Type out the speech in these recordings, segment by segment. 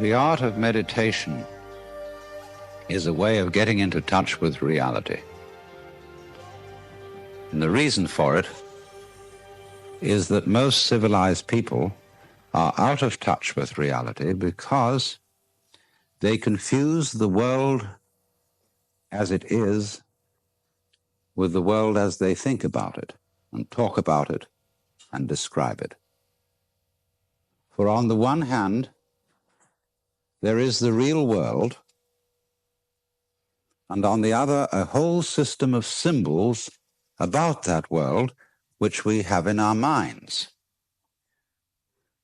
The art of meditation is a way of getting into touch with reality. And the reason for it is that most civilized people are out of touch with reality because they confuse the world as it is with the world as they think about it and talk about it and describe it. For on the one hand, there is the real world, and on the other, a whole system of symbols about that world which we have in our minds.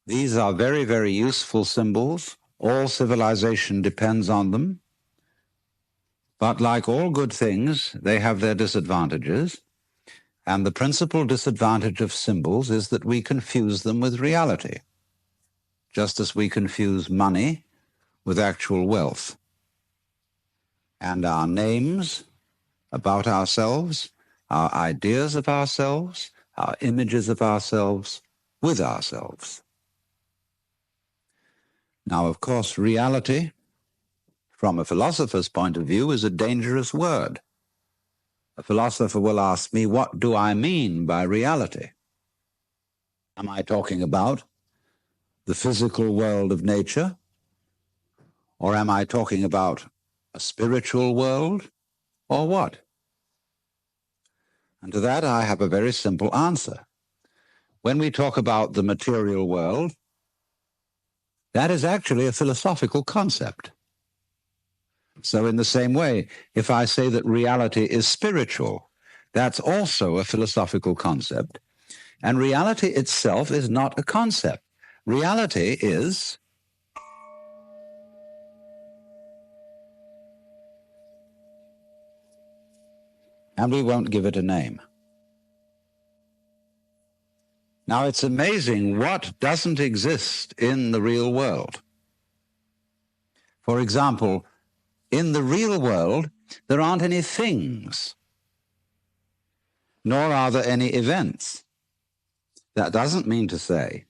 These are very, very useful symbols. All civilization depends on them. But like all good things, they have their disadvantages. And the principal disadvantage of symbols is that we confuse them with reality, just as we confuse money with actual wealth. And our names about ourselves, our ideas of ourselves, our images of ourselves with ourselves. Now, of course, reality, from a philosopher's point of view, is a dangerous word. A philosopher will ask me, what do I mean by reality? Am I talking about the physical world of nature? Or am I talking about a spiritual world? Or what? And to that I have a very simple answer. When we talk about the material world, that is actually a philosophical concept. So in the same way, if I say that reality is spiritual, that's also a philosophical concept. And reality itself is not a concept. Reality is and we won't give it a name. Now, it's amazing what doesn't exist in the real world. For example, in the real world, there aren't any things, nor are there any events. That doesn't mean to say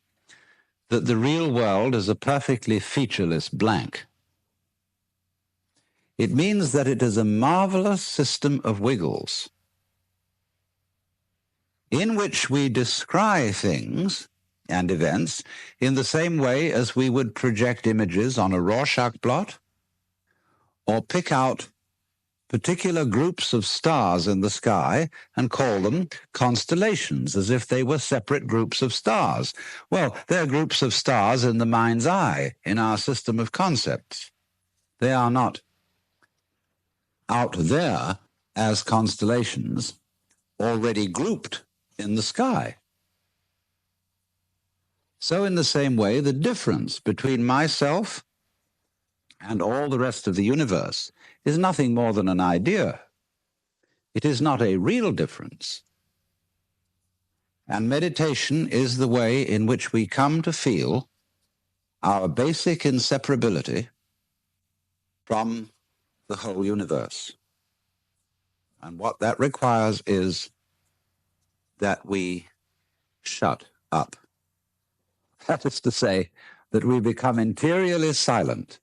that the real world is a perfectly featureless blank. It means that it is a marvelous system of wiggles in which we descry things and events in the same way as we would project images on a Rorschach blot or pick out particular groups of stars in the sky and call them constellations as if they were separate groups of stars. Well, they're groups of stars in the mind's eye, in our system of concepts. They are not out there as constellations already grouped in the sky. So in the same way, the difference between myself and all the rest of the universe is nothing more than an idea. It is not a real difference. And meditation is the way in which we come to feel our basic inseparability from the whole universe. And what that requires is that we shut up. That is to say, that we become interiorly silent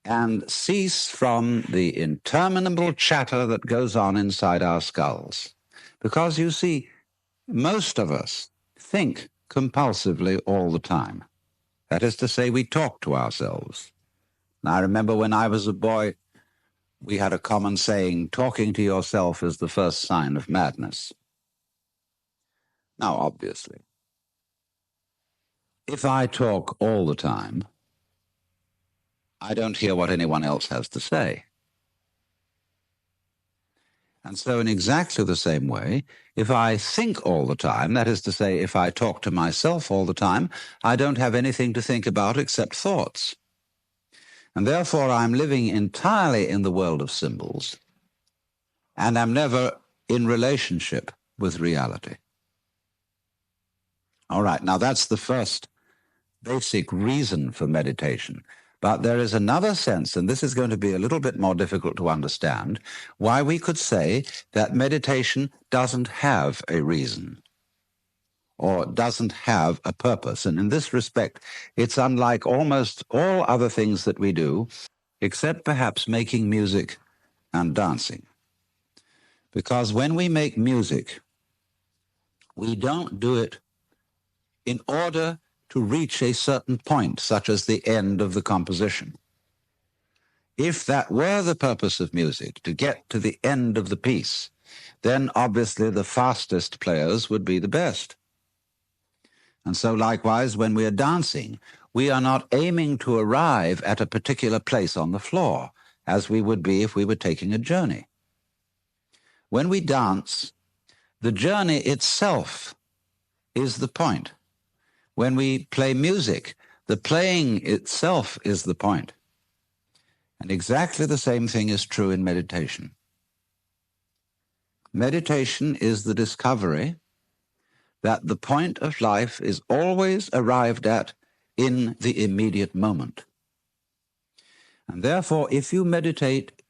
and cease from the interminable chatter that goes on inside our skulls. Because, you see, most of us think compulsively all the time. That is to say, we talk to ourselves. And I remember when I was a boy, we had a common saying, talking to yourself is the first sign of madness. Now, obviously, if I talk all the time, I don't hear what anyone else has to say. And so in exactly the same way, if I think all the time, that is to say, if I talk to myself all the time, I don't have anything to think about except thoughts. And therefore, I'm living entirely in the world of symbols, and I'm never in relationship with reality. All right, now that's the first basic reason for meditation. But there is another sense, and this is going to be a little bit more difficult to understand, why we could say that meditation doesn't have a reason, or doesn't have a purpose. And in this respect, it's unlike almost all other things that we do, except perhaps making music and dancing. Because when we make music, we don't do it in order to reach a certain point, such as the end of the composition. If that were the purpose of music, to get to the end of the piece, then obviously the fastest players would be the best. And so likewise, when we are dancing, we are not aiming to arrive at a particular place on the floor, as we would be if we were taking a journey. When we dance, the journey itself is the point. When we play music, the playing itself is the point. And exactly the same thing is true in meditation. Meditation is the discovery that the point of life is always arrived at in the immediate moment. And therefore, if you meditate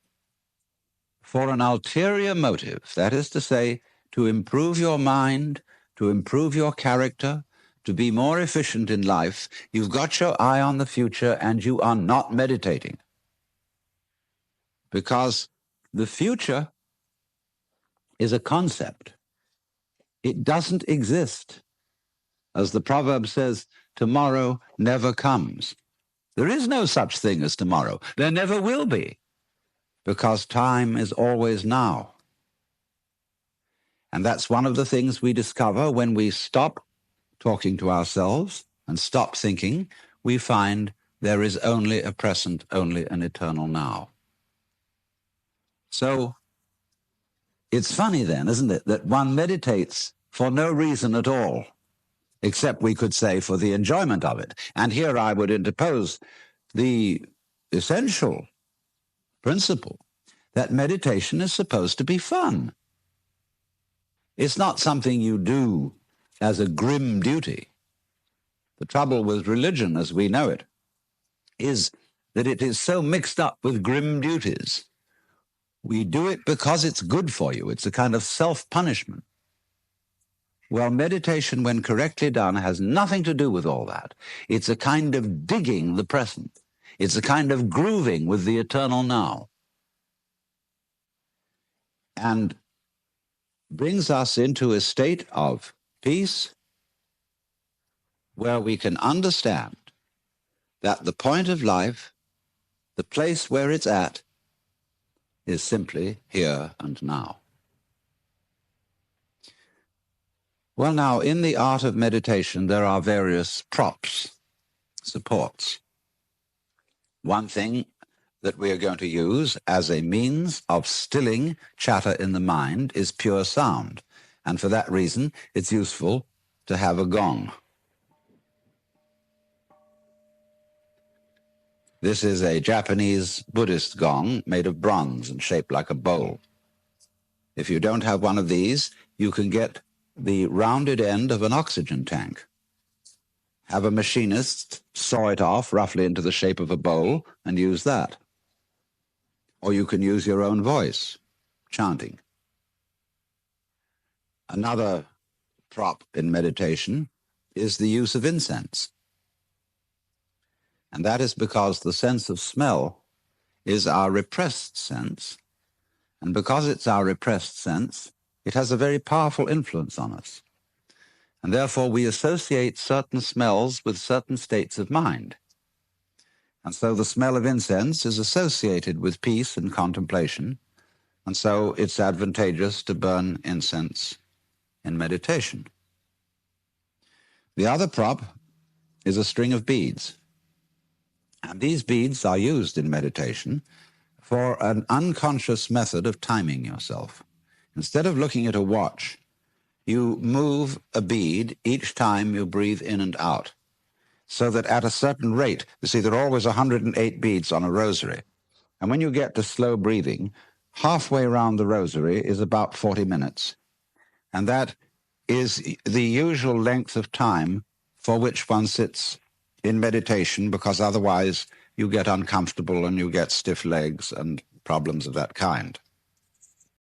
for an ulterior motive, that is to say, to improve your mind, to improve your character, to be more efficient in life, you've got your eye on the future and you are not meditating. Because the future is a concept. It doesn't exist. As the proverb says, tomorrow never comes. There is no such thing as tomorrow. There never will be, because time is always now. And that's one of the things we discover when we stop talking to ourselves and stop thinking. We find there is only a present, only an eternal now. So it's funny then, isn't it, that one meditates for no reason at all, except we could say for the enjoyment of it. And here I would interpose the essential principle that meditation is supposed to be fun. It's not something you do as a grim duty. The trouble with religion, as we know it, is that it is so mixed up with grim duties. We do it because it's good for you. It's a kind of self-punishment. Well, meditation, when correctly done, has nothing to do with all that. It's a kind of digging the present. It's a kind of grooving with the eternal now. And brings us into a state of peace where we can understand that the point of life, the place where it's at, is simply here and now. Well, now, in the art of meditation, there are various props, supports. One thing that we are going to use as a means of stilling chatter in the mind is pure sound. And for that reason, it's useful to have a gong. This is a Japanese Buddhist gong made of bronze and shaped like a bowl. If you don't have one of these, you can get the rounded end of an oxygen tank. Have a machinist saw it off roughly into the shape of a bowl and use that. Or you can use your own voice, chanting. Another prop in meditation is the use of incense. And that is because the sense of smell is our repressed sense. And because it's our repressed sense, it has a very powerful influence on us. And therefore we associate certain smells with certain states of mind. And so the smell of incense is associated with peace and contemplation. And so it's advantageous to burn incense in meditation. The other prop is a string of beads. And these beads are used in meditation for an unconscious method of timing yourself. Instead of looking at a watch, you move a bead each time you breathe in and out, so that at a certain rate, you see, there are always 108 beads on a rosary. And when you get to slow breathing, halfway around the rosary is about 40 minutes. And that is the usual length of time for which one sits in meditation, because otherwise you get uncomfortable and you get stiff legs and problems of that kind.